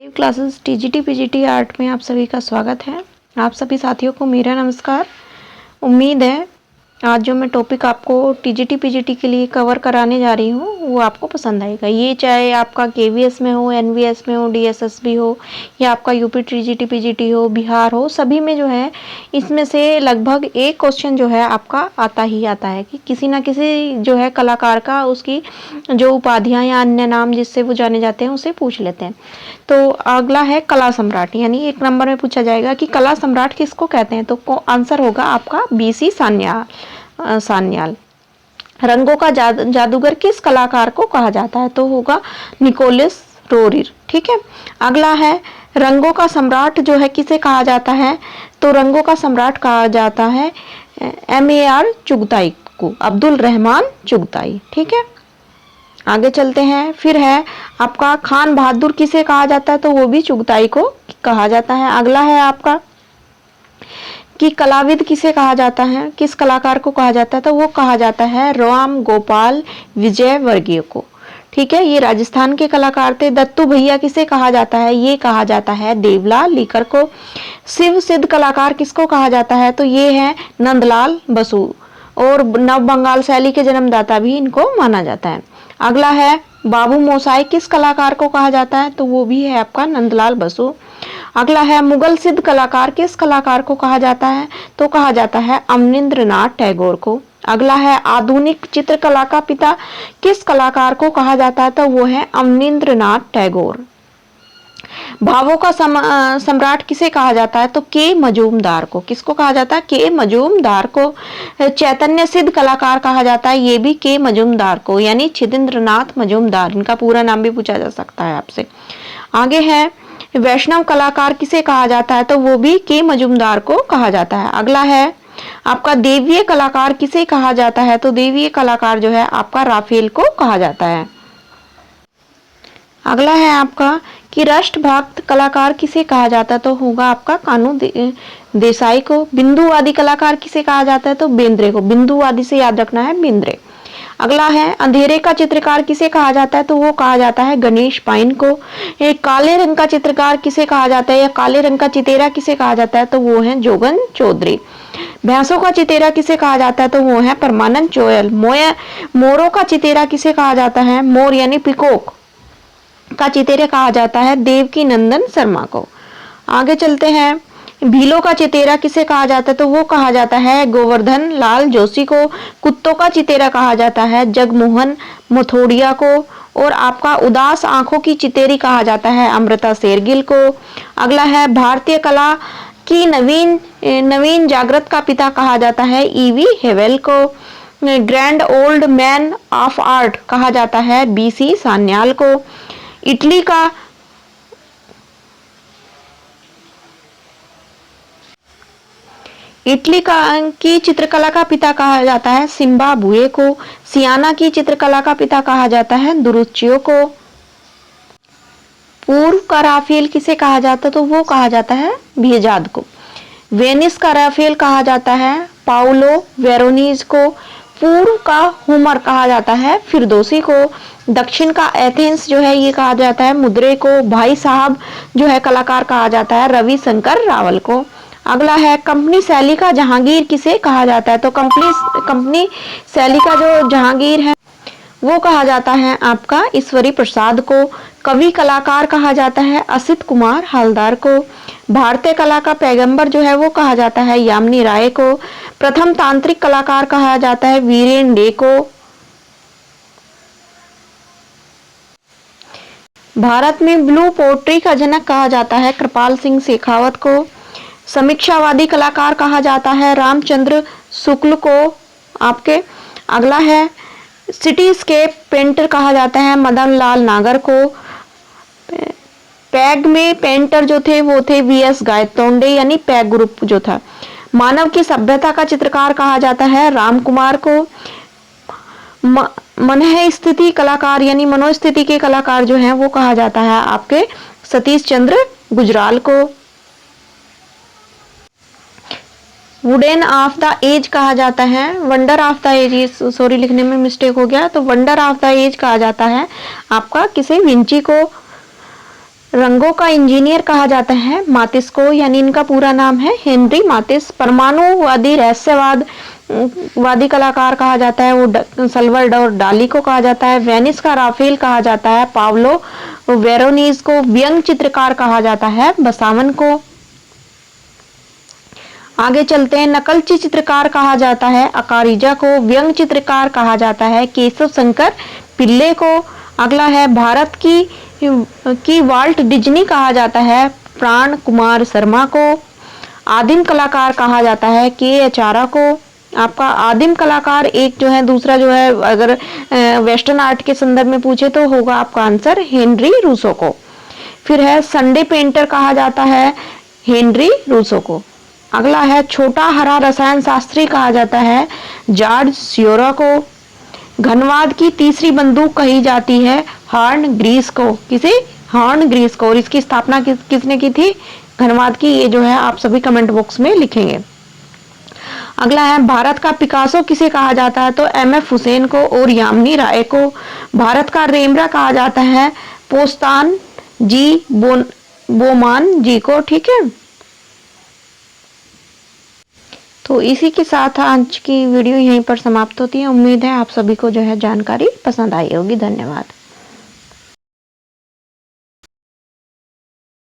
Classes TGT PGT art में आप सभी का स्वागत है। आप सभी साथियों को मेरा नमस्कार। उम्मीद है आज जो मैं टॉपिक आपको टीजीटी पीजीटी के लिए कवर कराने जा रही हूँ वो आपको पसंद आएगा। ये चाहे आपका केवीएस में हो, एनवीएस में हो, डीएसएसबी हो या आपका यूपी टीजीटी पीजीटी हो, बिहार हो, सभी में जो है इसमें से लगभग एक क्वेश्चन जो है आपका आता ही आता है कि किसी ना किसी जो है कलाकार का उसकी जो उपाधियाँ या अन्य नाम जिससे वो जाने जाते हैं उसे पूछ लेते हैं। तो अगला है कला सम्राट, यानी 1 नंबर में पूछा जाएगा कि कला सम्राट किसको कहते हैं। तो आंसर होगा आपका बीसी सान्याल। रंगों का जादूगर किस कलाकार को कहा जाता है। तो होगा निकोलस रोरिर। ठीक है। अगला है रंगों का सम्राट जो है किसे कहा जाता है। तो रंगों का सम्राट कहा जाता है MAR चुगताई को, अब्दुल रहमान चुगताई। ठीक है। आगे चलते हैं। फिर है आपका खान बहादुर किसे कहा जाता है। तो वो भी चुगताई को कहा जाता है। अगला है आपका कि कलाविद किसे कहा जाता है, किस कलाकार को कहा जाता है। तो वो कहा जाता है राम गोपाल विजयवर्गीय को। ठीक है। ये राजस्थान के कलाकार थे। दत्तू भैया किसे कहा जाता है। ये कहा जाता है देवलाल लीकर को। शिव सिद्ध कलाकार किसको कहा जाता है। तो ये है नंदलाल बसु, और नव बंगाल शैली के जन्मदाता भी इनको माना जाता है। अगला है बाबू मोसाई किस कलाकार को कहा जाता है। तो वो भी है आपका नंदलाल बसु। अगला है मुगल सिद्ध कलाकार किस कलाकार को कहा जाता है। तो कहा जाता है अवनींद्रनाथ टैगोर को। अगला है आधुनिक चित्रकला का पिता किस कलाकार को कहा जाता है। तो वो है अवनींद्रनाथ टैगोर। भावों का सम्राट किसे कहा जाता है। तो के मजूमदार को। किसको कहा जाता है। के मजूमदार को। चैतन्य सिद्ध कलाकार कहा जाता है, ये भी के मजूमदार को, यानी छिदेंद्रनाथ मजूमदार। इनका पूरा नाम भी पूछा जा सकता है आपसे। आगे है वैष्णव कलाकार किसे कहा जाता है। तो वो भी के मजूमदार को कहा जाता है। अगला है आपका देवीय कलाकार किसे कहा जाता है। तो देवीय कलाकार जो है आपका राफेल को कहा जाता है। अगला है आपका कि राष्ट्रभक्त कलाकार किसे कहा जाता है। तो होगा आपका कानू देसाई को। बिंदुवादी कलाकार किसे कहा जाता है। तो बेंद्रे को। बिंदुवादी से याद रखना है बेंद्रे। अगला है अंधेरे का चित्रकार किसे कहा जाता है। तो वो कहा जाता है गणेश पाइन को। एक काले रंग का चित्रकार किसे कहा जाता है, या काले रंग का चितेरा किसे कहा जाता है। तो वो है जोगन चौधरी। भैंसों का चितेरा किसे कहा जाता है। तो वो है परमानंद चोयल। मोरों का चितेरा किसे कहा जाता है। मोर यानी पिकॉक का चितेरा कहा जाता है देवकी नंदन शर्मा को। आगे चलते हैं। भीलों का चितेरा किसे कहा जाता है। तो वो कहा जाता है गोवर्धन लाल जोशी को। कुत्तों का चितेरा कहा जाता है जगमोहन मथोड़िया को। और आपका उदास आंखों की चितेरी कहा जाता है अमृता शेरगिल को। अगला है भारतीय कला की नवीन जागृत का पिता कहा जाता है EV हेवेल को। Grand old man of art कहा जाता है BC सान्याल को। इटली की चित्रकला का पिता कहा जाता है सिम्बाब्वे को। सियाना की चित्रकला का पिता कहा जाता है दुरुच्चियो को। पूर्व का राफेल किसे कहा जाता है। तो वो कहा जाता है बेजाद को। वेनिस का राफेल कहा जाता है पाउलो वेरोनीज को। पूर्व का हुमर कहा जाता है फिरदौसी को। दक्षिण का एथेंस जो है ये कहा जाता है मुद्रे को। भाई साहब जो है कलाकार कहा जाता है रविशंकर रावल को। अगला है कंपनी शैली का जहांगीर किसे कहा जाता है। तो कंपनी शैली का जो जहांगीर है वो कहा जाता है आपका ईश्वरी प्रसाद को। कवि कलाकार कहा जाता है असित कुमार हालदार को। भारतीय कला का पैगंबर जो है वो कहा जाता है यामिनी राय को। प्रथम तांत्रिक कलाकार कहा जाता है वीरेन डे को। भारत में ब्लू पोट्री का जनक कहा जाता है कृपाल सिंह शेखावत को। समीक्षावादी कलाकार कहा जाता है रामचंद्र शुक्ल को आपके। अगला है सिटीस्केप पेंटर कहा जाता है मदन लाल नागर को। पैग में पेंटर जो थे वो थे VS गायतोंडे, यानी पैग ग्रुप जो था। मानव की सभ्यता का चित्रकार कहा जाता है राम कुमार को। मनः स्थिति कलाकार यानी मनोस्थिति के कलाकार जो हैं वो कहा जाता है आपके सतीश चंद्र गुजराल को। वुडेन ऑफ द एज कहा जाता है wonder of the age, sorry लिखने में मिस्टेक हो गया, तो वंडर ऑफ द एज कहा जाता है आपका किसे विंची को। रंगों का इंजीनियर कहा जाता है मातिस को, यानी इनका पूरा नाम है हेनरी मातिस। परमाणुवादी रहस्यवाद वादी कलाकार कहा जाता है वो सल्वाडोर डाली को कहा जाता है। वेनिस का राफेल कहा जाता है पावलो वेरोनीज को। व्यंग चित्रकार कहा जाता है बसावन को। आगे चलते हैं, नकलची चित्रकार कहा जाता है अकारिजा को। व्यंग चित्रकार कहा जाता है केशव शंकर पिल्ले को। अगला है, भारत की वाल्ट डिज्नी कहा जाता है प्राण कुमार शर्मा को। आदिम कलाकार कहा जाता है के अचारा को। आपका आदिम कलाकार एक जो है, दूसरा जो है अगर वेस्टर्न आर्ट के संदर्भ में पूछे तो होगा आपका आंसर हेनरी रूसो को। फिर है संडे पेंटर कहा जाता है हेनरी रूसो को। अगला है, छोटा हरा रसायन शास्त्री कहा जाता है जॉर्ज सियोरा को। घनवाद की तीसरी बंदूक कही जाती है हार्न ग्रीस को। किसे? हार्न ग्रीस को। और इसकी स्थापना किसने की थी घनवाद की? ये जो है आप सभी कमेंट बॉक्स में लिखेंगे। अगला है, भारत का पिकासो किसे कहा जाता है? तो एमएफ हुसैन को और यामिनी राय को। भारत का रेमरा कहा जाता है पोस्तान जी बोमान जी को। ठीक है, तो इसी के साथ आज की वीडियो यहीं पर समाप्त होती है। उम्मीद है आप सभी को जो है जानकारी पसंद आई होगी। धन्यवाद।